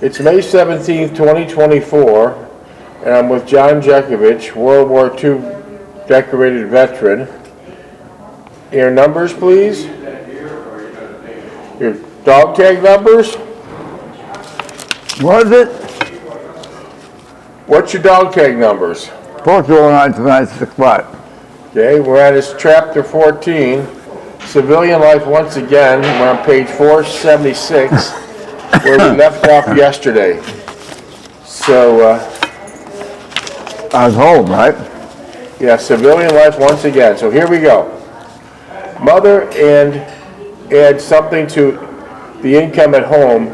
It's May 17th, 2024, and I'm with John Jeckovich, World War II decorated veteran. Your numbers, please. Your dog tag numbers. What is it? What's your dog tag numbers? 409-965. Okay, we're at his chapter 14, civilian life once again. We're on page 476, where we left off yesterday. So, I was home, right? yeah, civilian life once again. So here we go. Mother and add something to the income at home.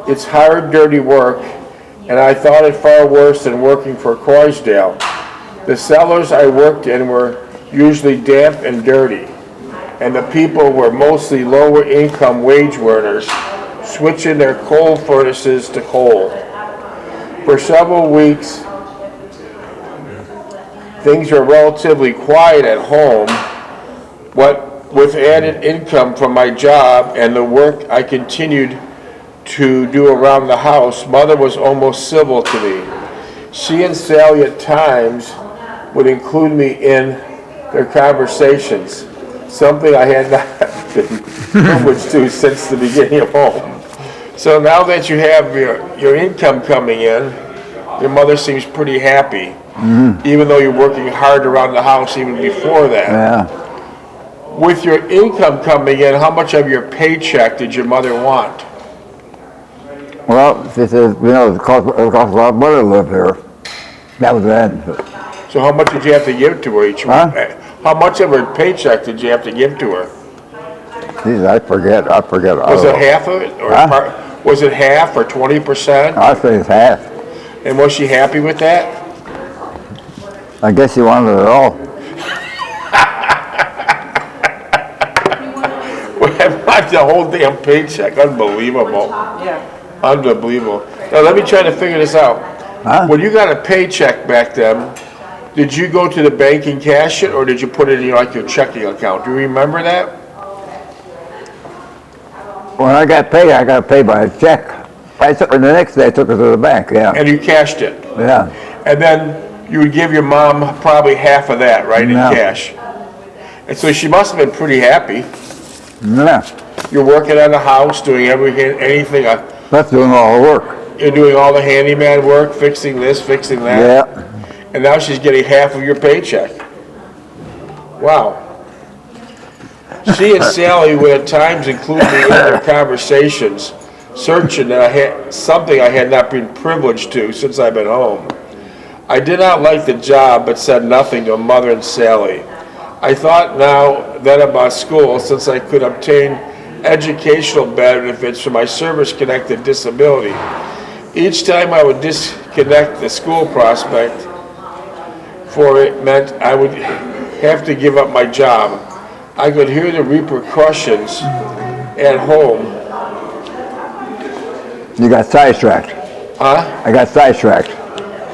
It's hard, dirty work, and I thought it far worse than working for Croysdale. The cellars I worked in were usually damp and dirty, and the people were mostly lower income wage earners, switching their coal furnaces to coal. For several weeks, things were relatively quiet at home. With added income from my job and the work I continued to do around the house, Mother was almost civil to me. She and Sally at times would include me in their conversations, something I had not been privileged to since the beginning of home. So now that you have your income coming in, your mother seems pretty happy, even though you're working hard around the house even before that. Yeah. With your income coming in, how much of your paycheck did your mother want? Well, she says, it costs a lot of money to live here. That was that. So how much did you have to give to her each week? Huh? How much of her paycheck did you have to give to her? Geez, I forget. Was it half of it? Or was it half or 20%? I say it's half. And was she happy with that? I guess she wanted it all. The whole damn paycheck. Unbelievable. Yeah. Unbelievable. Now let me try to figure this out. Huh? When you got a paycheck back then, did you go to the bank and cash it, or did you put it in your checking account? Do you remember that? When I got paid by a check. The next day I took it to the bank, yeah. And you cashed it. Yeah. And then you would give your mom probably half of that, right, in Yeah. cash. And so she must have been pretty happy. Yeah. You're working on the house, doing anything. That's doing all the work. You're doing all the handyman work, fixing this, fixing that. Yeah. And now she's getting half of your paycheck. Wow. She and Sally would at times include me in their conversations, searching that I had something I had not been privileged to since I've been home. I did not like the job, but said nothing to Mother and Sally. I thought then about school, since I could obtain educational benefits from my service-connected disability. Each time I would disconnect the school prospect for it meant I would have to give up my job. I could hear the repercussions at home. You got sidetracked. Huh? I got sidetracked.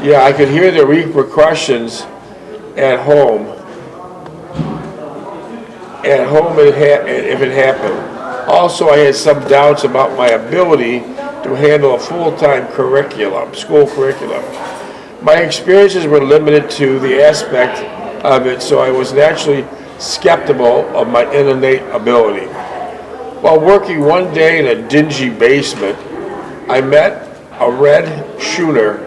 Yeah, I could hear the repercussions at home. If it happened. Also, I had some doubts about my ability to handle a full-time school curriculum. My experiences were limited to the aspect of it, so I was naturally skeptical of my innate ability. While working one day in a dingy basement, I met a Red Schooner,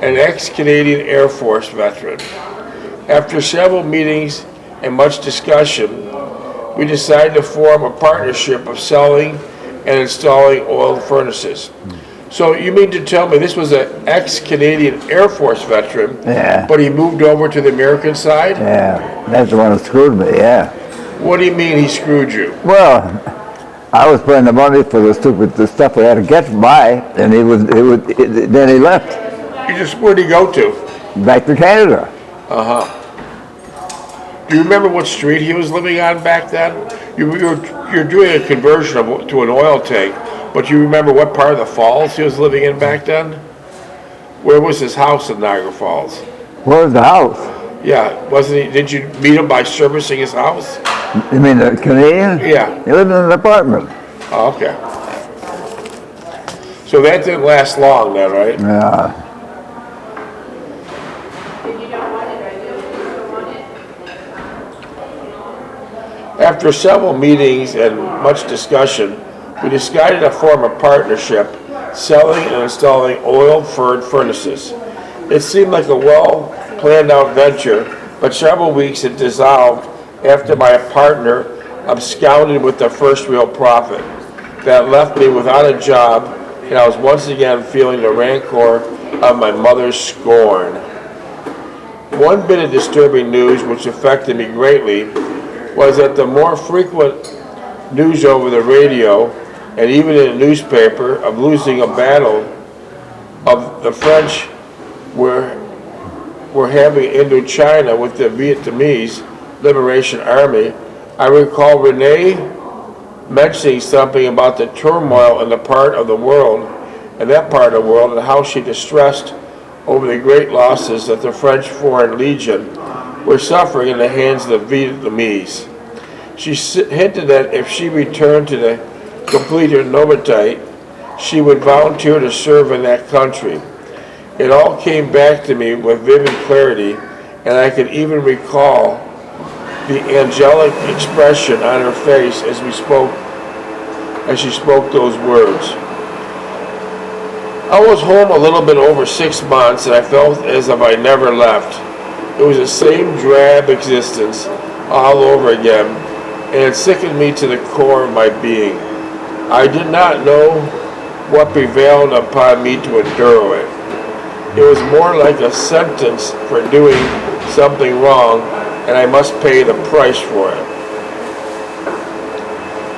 an ex-Canadian Air Force veteran. After several meetings and much discussion, we decided to form a partnership of selling and installing oil furnaces. So you mean to tell me this was an ex-Canadian Air Force veteran, Yeah. but he moved over to the American side? Yeah. That's the one that screwed me, yeah. What do you mean he screwed you? Well, I was paying the money for the stuff we had to get by, and then he left. Where'd he go to? Back to Canada. Do you remember what street he was living on back then? You're doing a conversion to an oil tank, but you remember what part of the falls he was living in back then? Where was his house in Niagara Falls? Where's the house? Yeah, wasn't he? Did you meet him by servicing his house? You mean the Canadian? Yeah. He lived in an apartment. Oh, okay. So that didn't last long then, right? Yeah. After several meetings and much discussion, we decided to form a partnership selling and installing oil-furred furnaces. It seemed like a well-planned-out venture, but several weeks it dissolved after my partner absconded with the first real profit. That left me without a job, and I was once again feeling the rancor of my mother's scorn. One bit of disturbing news which affected me greatly was that the more frequent news over the radio and even in the newspaper of losing a battle of the French were having Indochina with the Vietnamese Liberation Army. I recall Renee mentioning something about the turmoil in that part of the world and how she distressed over the great losses that the French Foreign Legion were suffering in the hands of the Vietnamese. She hinted that if she returned to the completer Novatite, she would volunteer to serve in that country. It all came back to me with vivid clarity, and I could even recall the angelic expression on her face as she spoke those words. I was home a little bit over 6 months, and I felt as if I never left. It was the same drab existence all over again, and it sickened me to the core of my being. I did not know what prevailed upon me to endure it. It was more like a sentence for doing something wrong, and I must pay the price for it.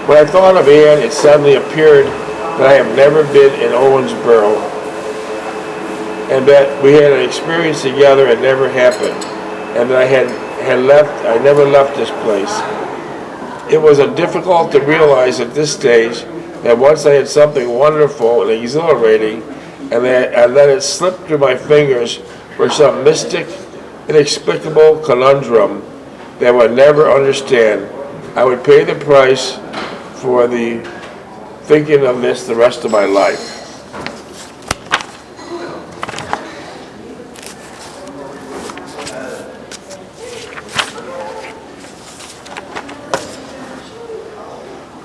When I thought of Ann, it suddenly appeared that I have never been in Owensboro, and that we had an experience together and never happened, and that I never left this place. It was difficult to realize at this stage that once I had something wonderful and exhilarating, and that I let it slip through my fingers for some mystic, inexplicable conundrum that I would never understand, I would pay the price for the thinking of this the rest of my life.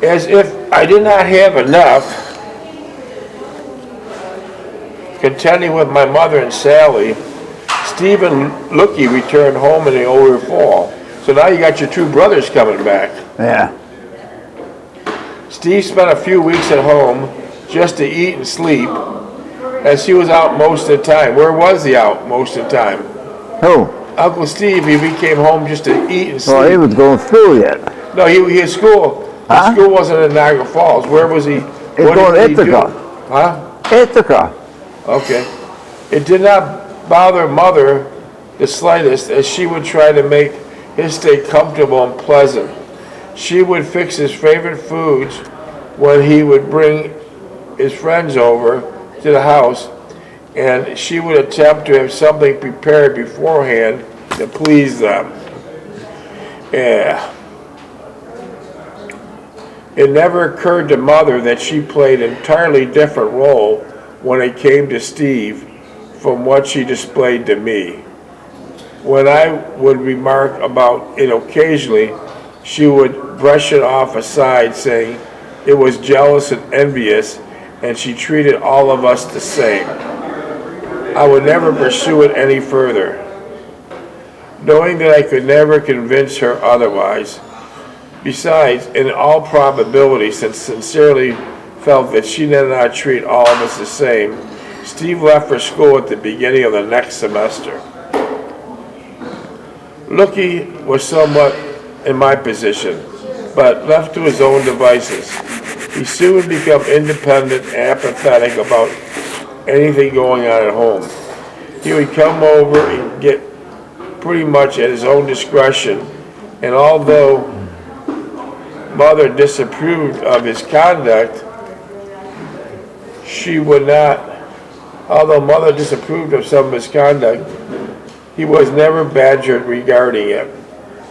As if I did not have enough, contending with my mother and Sally, Steve and Lookie returned home in the older fall. So now you got your two brothers coming back. Yeah. Steve spent a few weeks at home just to eat and sleep, as he was out most of the time. Where was he out most of the time? Who? Uncle Steve, he came home just to eat and sleep. Well, he was going through yet. No, he had school. Huh? School wasn't in Niagara Falls. Where was he? He's going to Ithaca. Huh? Ithaca. Okay. It did not bother Mother the slightest, as she would try to make his stay comfortable and pleasant. She would fix his favorite foods when he would bring his friends over to the house, and she would attempt to have something prepared beforehand to please them. Yeah. It never occurred to Mother that she played an entirely different role when it came to Steve from what she displayed to me. When I would remark about it occasionally, she would brush it off aside, saying it was jealous and envious, and she treated all of us the same. I would never pursue it any further, knowing that I could never convince her otherwise. Besides, in all probability, since sincerely felt that she did not treat all of us the same, Steve left for school at the beginning of the next semester. Lookie was somewhat in my position, but left to his own devices. He soon became independent and apathetic about anything going on at home. He would come over and get pretty much at his own discretion, and although Mother disapproved of his conduct, although Mother disapproved of some of his conduct, he was never badgered regarding it.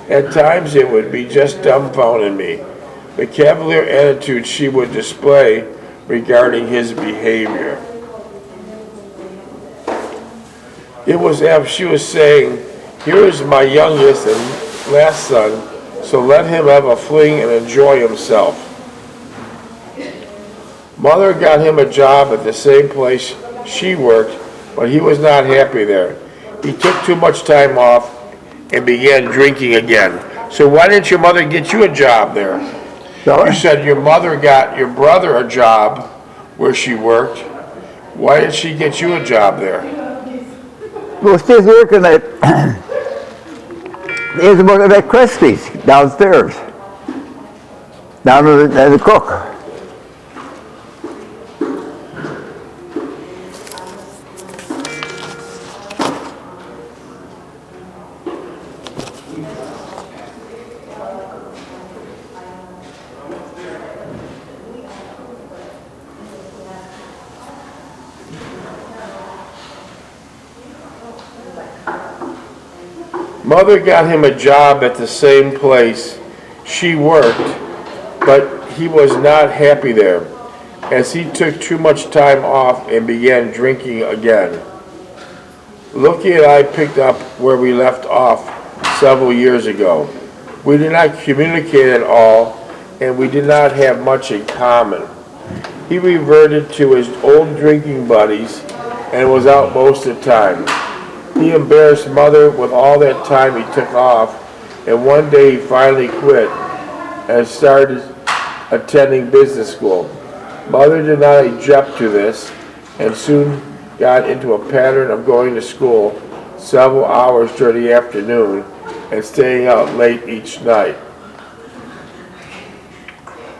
At times it would be just dumbfounding me. The cavalier attitude she would display regarding his behavior. It was as she was saying, here is my youngest and last son, so let him have a fling and enjoy himself. Mother got him a job at the same place she worked, but he was not happy there. He took too much time off and began drinking again. So why didn't your mother get you a job there? Sorry? You said your mother got your brother a job where she worked. Why didn't she get you a job there? Well, she's working at, he's working at Christie's downstairs. Down as a cook. Mother got him a job at the same place she worked, but he was not happy there, as he took too much time off and began drinking again. Lucky and I picked up where we left off several years ago. We did not communicate at all, and we did not have much in common. He reverted to his old drinking buddies and was out most of the time. He embarrassed Mother with all that time he took off, and one day he finally quit and started attending business school. Mother did not object to this and soon got into a pattern of going to school several hours during the afternoon and staying out late each night.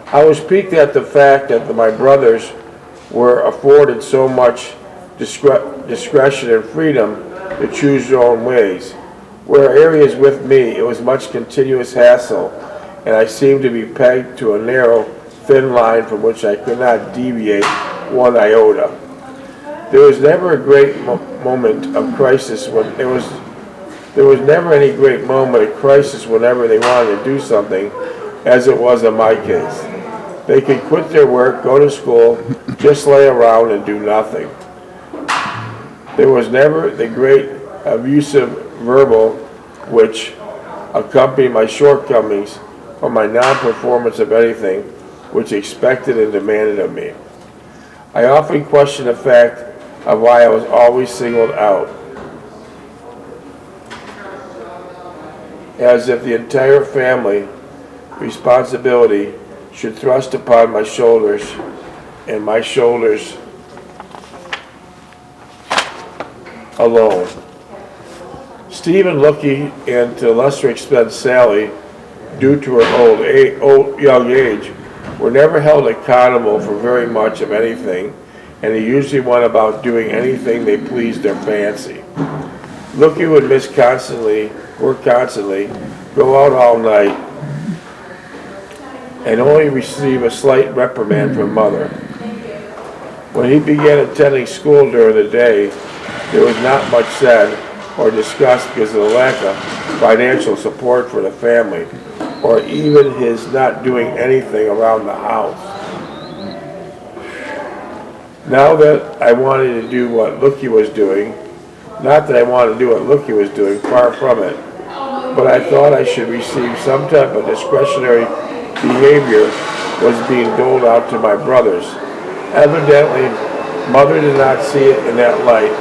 I was piqued at the fact that my brothers were afforded so much discretion and freedom to choose their own ways. Where areas with me, it was much continuous hassle, and I seemed to be pegged to a narrow, thin line from which I could not deviate one iota. There was never a great moment of crisis when there was never any great moment of crisis whenever they wanted to do something, as it was in my case. They could quit their work, go to school, just lay around and do nothing. There was never the great abusive verbal which accompanied my shortcomings or my non-performance of anything which expected and demanded of me. I often question the fact of why I was always singled out, as if the entire family responsibility should thrust upon my shoulders, and my shoulders alone. Stephen, Lucky, and to a lesser extent Sally, due to her young age, were never held accountable for very much of anything, and they usually went about doing anything they pleased their fancy. Lucky would work constantly, go out all night, and only receive a slight reprimand from Mother. When he began attending school during the day, there was not much said or discussed because of the lack of financial support for the family, or even his not doing anything around the house. Now that I wanted to do what Lucky was doing, not that I wanted to do what Lucky was doing, far from it, but I thought I should receive some type of discretionary behavior was being doled out to my brothers. Evidently, Mother did not see it in that light,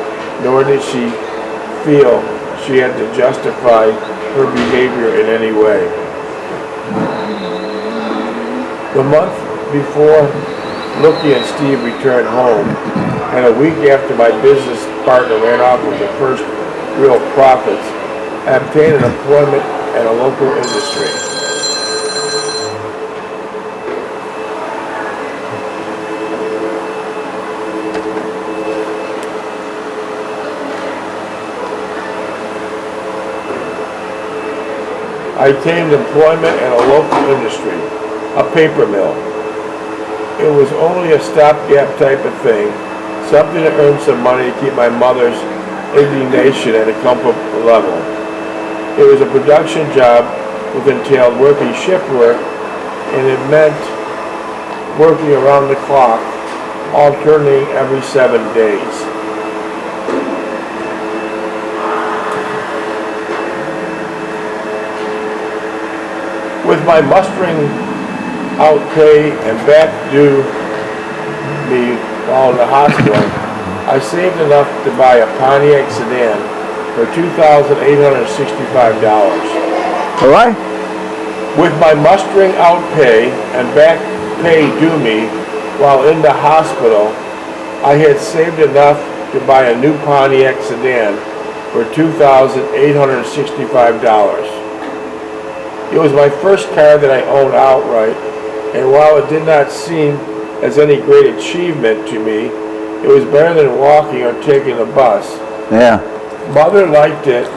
nor did she feel she had to justify her behavior in any way. The month before Lucky and Steve returned home, and a week after my business partner ran off with the first real profits, I obtained an employment at a local industry. I obtained employment in a local industry, a paper mill. It was only a stopgap type of thing, something to earn some money to keep my mother's indignation at a comfortable level. It was a production job which entailed working shift work, and it meant working around the clock alternating every 7 days. With my mustering out pay and back due me while in the hospital, I saved enough to buy a Pontiac sedan for $2,865. All right? With my mustering out pay and back pay due me while in the hospital, I had saved enough to buy a new Pontiac sedan for $2,865. It was my first car that I owned outright, and while it did not seem as any great achievement to me, it was better than walking or taking a bus. Yeah. Mother liked it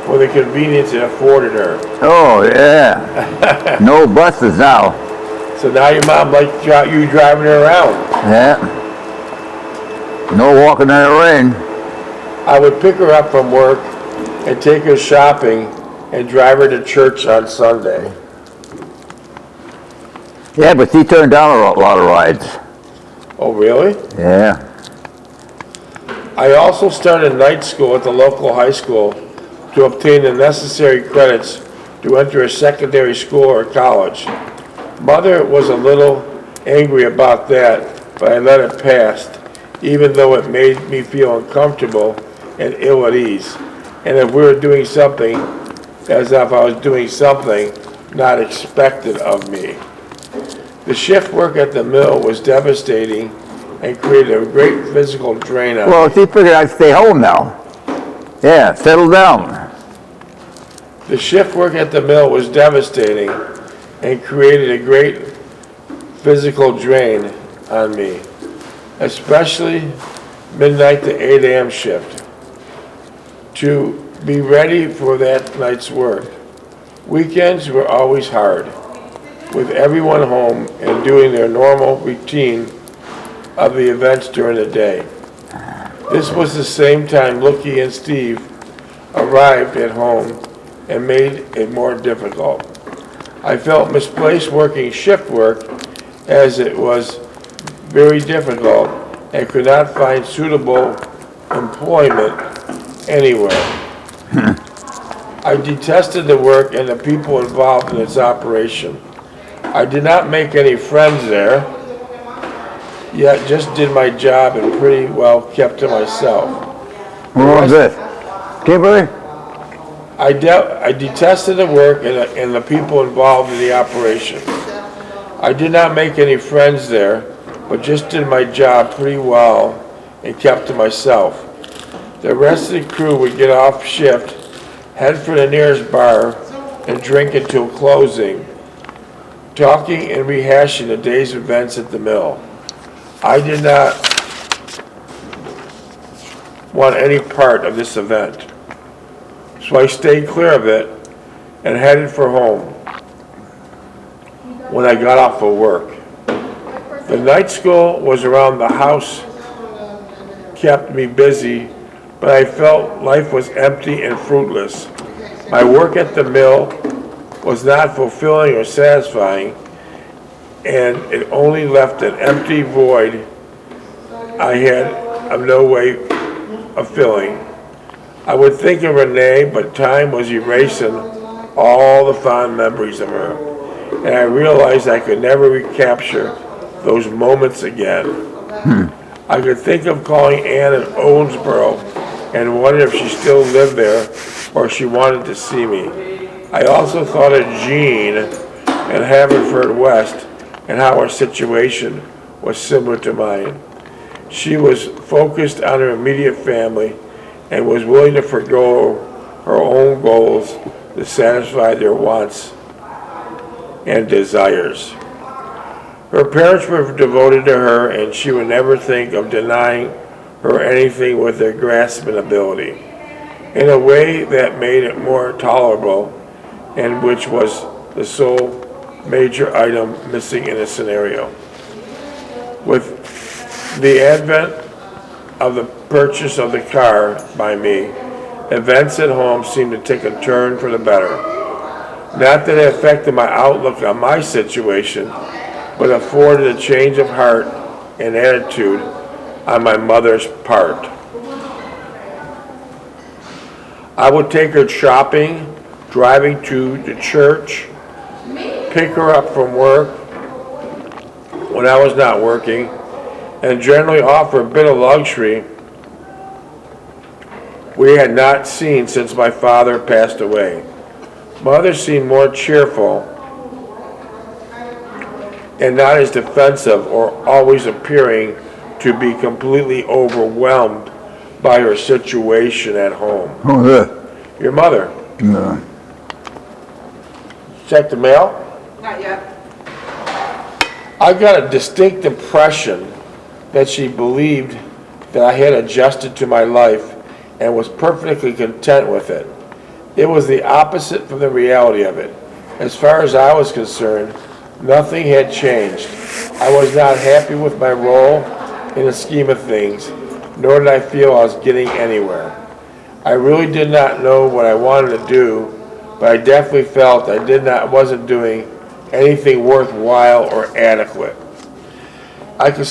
for the convenience it afforded her. Oh, yeah. No buses now. So now your mom likes you driving her around. Yeah. No walking in the rain. I would pick her up from work and take her shopping and drive her to church on Sunday. Yeah, but she turned down a lot of rides. Oh, really? Yeah. I also started night school at the local high school to obtain the necessary credits to enter a secondary school or college. Mother was a little angry about that, but I let it pass, even though it made me feel uncomfortable and ill at ease. And if we were doing something, as if I was doing something not expected of me. The shift work at the mill was devastating and created a great physical drain on me. Well, she figured I'd stay home now. Yeah, settle down. The shift work at the mill was devastating and created a great physical drain on me, especially midnight to 8 a.m. shift. To be ready for that night's work. Weekends were always hard, with everyone home and doing their normal routine of the events during the day. This was the same time Lookie and Steve arrived at home and made it more difficult. I felt misplaced working shift work as it was very difficult and could not find suitable employment anywhere. I detested the work and the people involved in its operation. I did not make any friends there, yet just did my job and pretty well kept to myself. What was this? Kimberly? I detested the work and the people involved in the operation. I did not make any friends there, but just did my job pretty well and kept to myself. The rest of the crew would get off shift, head for the nearest bar, and drink until closing, talking and rehashing the day's events at the mill. I did not want any part of this event, so I stayed clear of it and headed for home when I got off of work. The night school was around the house, kept me busy, but I felt life was empty and fruitless. My work at the mill was not fulfilling or satisfying, and it only left an empty void I had of no way of filling. I would think of Renee, but time was erasing all the fond memories of her, and I realized I could never recapture those moments again. I could think of calling Ann in Owensboro and wondered if she still lived there or she wanted to see me. I also thought of Jean in Haverford West and how her situation was similar to mine. She was focused on her immediate family and was willing to forgo her own goals to satisfy their wants and desires. Her parents were devoted to her, and she would never think of denying her anything with their grasping ability, in a way that made it more tolerable, and which was the sole major item missing in a scenario. With the advent of the purchase of the car by me, events at home seemed to take a turn for the better. Not that it affected my outlook on my situation, but afforded a change of heart and attitude on my mother's part. I would take her shopping, driving to the church, pick her up from work when I was not working, and generally offer a bit of luxury we had not seen since my father passed away. Mother seemed more cheerful and not as defensive or always appearing to be completely overwhelmed by her situation at home. Who's this? Your mother. No. Check the mail? Not yet. I got a distinct impression that she believed that I had adjusted to my life and was perfectly content with it. It was the opposite from the reality of it. As far as I was concerned, nothing had changed. I was not happy with my role in the scheme of things, nor did I feel I was getting anywhere. I really did not know what I wanted to do, but I definitely felt I wasn't doing anything worthwhile or adequate. I could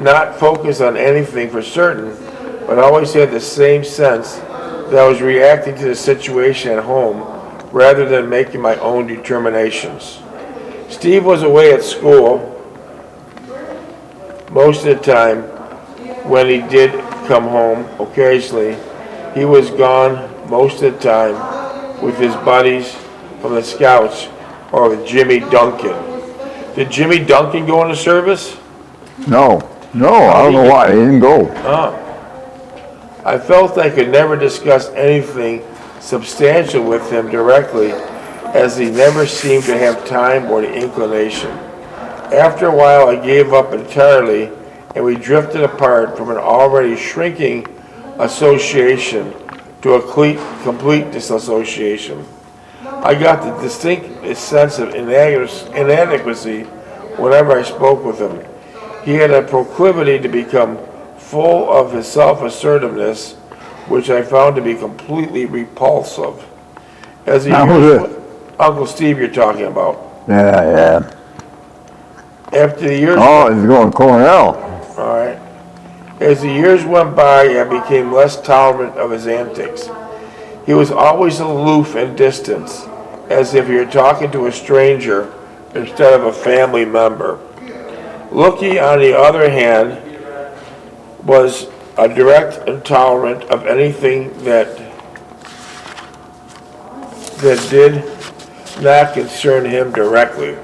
not focus on anything for certain, but I always had the same sense that I was reacting to the situation at home rather than making my own determinations. Steve was away at school most of the time. When he did come home occasionally, he was gone most of the time with his buddies from the Scouts or with Jimmy Duncan. Did Jimmy Duncan go into service? No, I don't know why, he didn't go. I felt I could never discuss anything substantial with him directly, as he never seemed to have time or the inclination. After a while, I gave up entirely, and we drifted apart from an already shrinking association to a complete disassociation. I got the distinct sense of inadequacy whenever I spoke with him. He had a proclivity to become full of his self-assertiveness, which I found to be completely repulsive. As the years, Uncle Steve you're talking about. Yeah. After the years... Oh, he's going Cornell. All right. As the years went by, I became less tolerant of his antics. He was always aloof and distant, as if he were talking to a stranger instead of a family member. Lucky, on the other hand, was a direct intolerant of anything that did not concern him directly.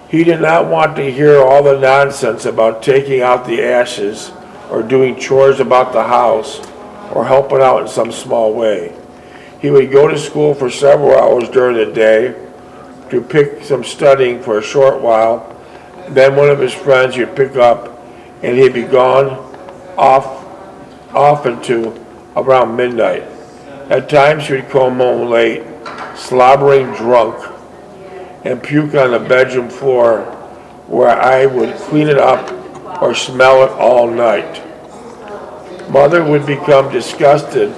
He did not want to hear all the nonsense about taking out the ashes or doing chores about the house or helping out in some small way. He would go to school for several hours during the day to pick some studying for a short while. Then one of his friends he'd pick up and he'd be gone off into around midnight. At times he would come home late, slobbering drunk, and puke on the bedroom floor where I would clean it up or smell it all night. Mother would become disgusted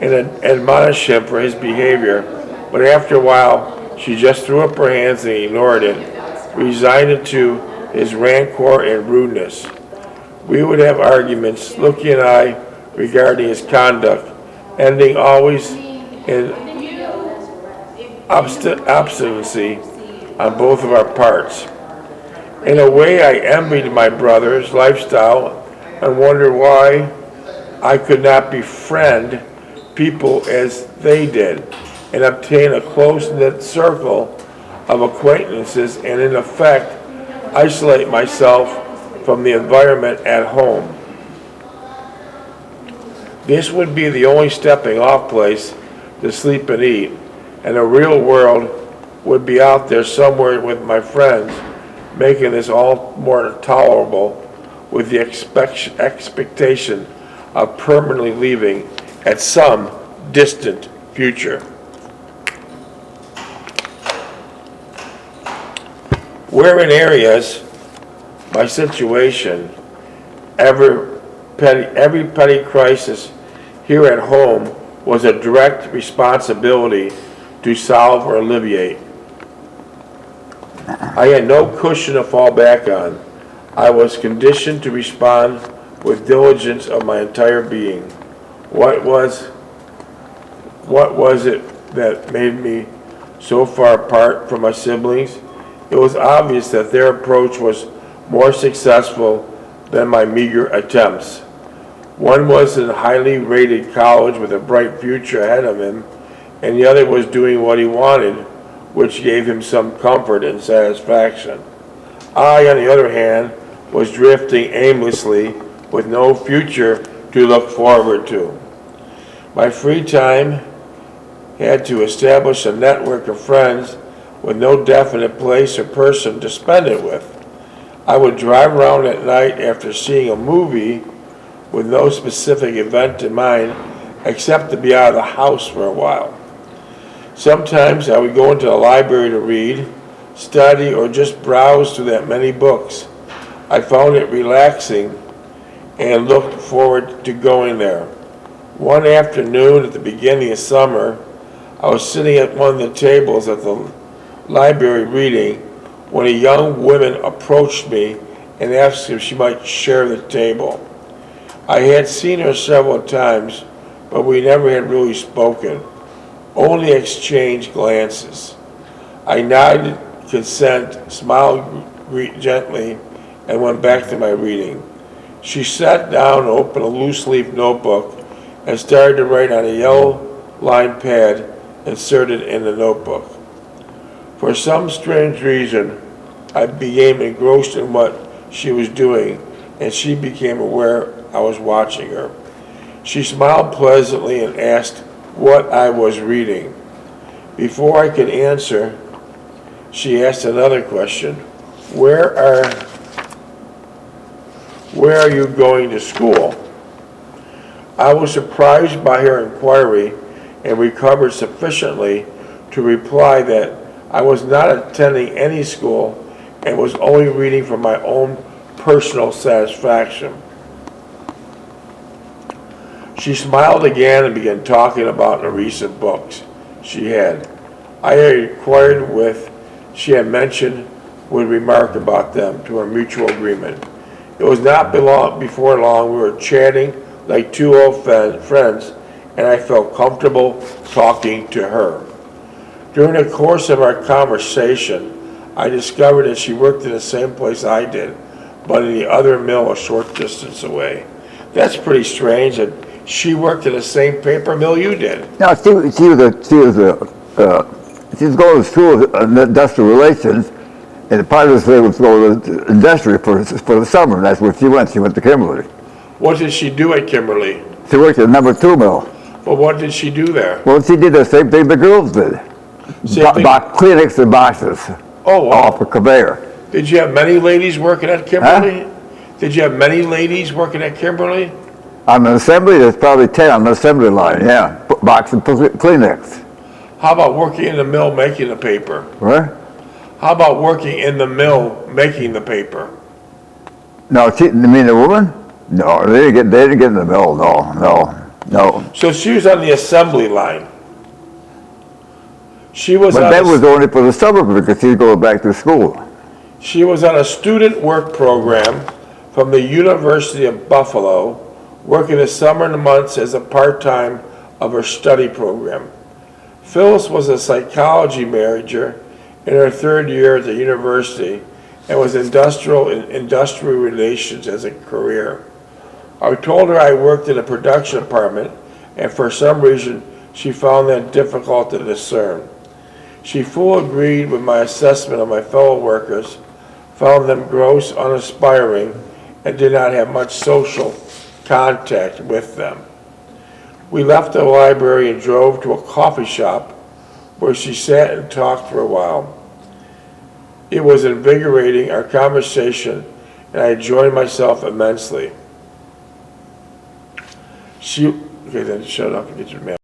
and admonish him for his behavior, but after a while she just threw up her hands and ignored it, resigned to his rancor and rudeness. We would have arguments, Lucky and I, regarding his conduct, ending always in obstinacy on both of our parts. In a way, I envied my brother's lifestyle and wondered why I could not befriend people as they did and obtain a close-knit circle of acquaintances and, in effect, isolate myself from the environment at home. This would be the only stepping-off place to sleep and eat, and the real world would be out there somewhere with my friends, making this all more tolerable with the expectation of permanently leaving at some distant future. Where in areas, my situation, every petty crisis here at home was a direct responsibility to solve or alleviate. I had no cushion to fall back on. I was conditioned to respond with diligence of my entire being. What was it that made me so far apart from my siblings? It was obvious that their approach was more successful than my meager attempts. One was in a highly rated college with a bright future ahead of him, and the other was doing what he wanted, which gave him some comfort and satisfaction. I, on the other hand, was drifting aimlessly with no future to look forward to. My free time had to establish a network of friends with no definite place or person to spend it with. I would drive around at night after seeing a movie with no specific event in mind except to be out of the house for a while. Sometimes I would go into the library to read, study, or just browse through that many books. I found it relaxing and looked forward to going there. One afternoon at the beginning of summer, I was sitting at one of the tables at the library reading when a young woman approached me and asked if she might share the table. I had seen her several times, but we never had really spoken, only exchanged glances. I nodded consent, smiled gently, and went back to my reading. She sat down and opened a loose-leaf notebook and started to write on a yellow-lined pad inserted in the notebook. For some strange reason, I became engrossed in what she was doing, and she became aware I was watching her. She smiled pleasantly and asked what I was reading. Before I could answer, she asked another question. Where are you going to school? I was surprised by her inquiry and recovered sufficiently to reply that I was not attending any school and was only reading for my own personal satisfaction. She smiled again and began talking about the recent books she had. I had inquired if she had mentioned would remark about them to our mutual agreement. It was not before long we were chatting like two old friends, and I felt comfortable talking to her. During the course of our conversation, I discovered that she worked in the same place I did, but in the other mill a short distance away. That's pretty strange that she worked in the same paper mill you did. Now, she was going to school in industrial relations, and part of the was going to industry for the summer. That's where she went. She went to Kimberly. What did she do at Kimberly? She worked at number 2 mill. Well, what did she do there? Well, she did the same thing the girls did. Clinics and boxes. Oh, wow. Off a conveyor. Did you have many ladies working at Kimberly? Huh? Did you have many ladies working at Kimberly? On the assembly, there's probably 10 on the assembly line, yeah. Box and Kleenex. How about working in the mill making the paper? What? How about working in the mill making the paper? No, you mean the woman? No, they didn't get in the mill, no. So she was on the assembly line. But that was only for the summer because she's going back to school. She was on a student work program from the University of Buffalo, working the summer months as a part-time of her study program. Phyllis was a psychology major in her 3rd year at the university and was industrial relations as a career. I told her I worked in a production department, and for some reason she found that difficult to discern. She fully agreed with my assessment of my fellow workers, found them gross, unaspiring, and did not have much social contact with them. We left the library and drove to a coffee shop where she sat and talked for a while. It was invigorating, our conversation, and I enjoyed myself immensely. Okay, then shut up and get your mail.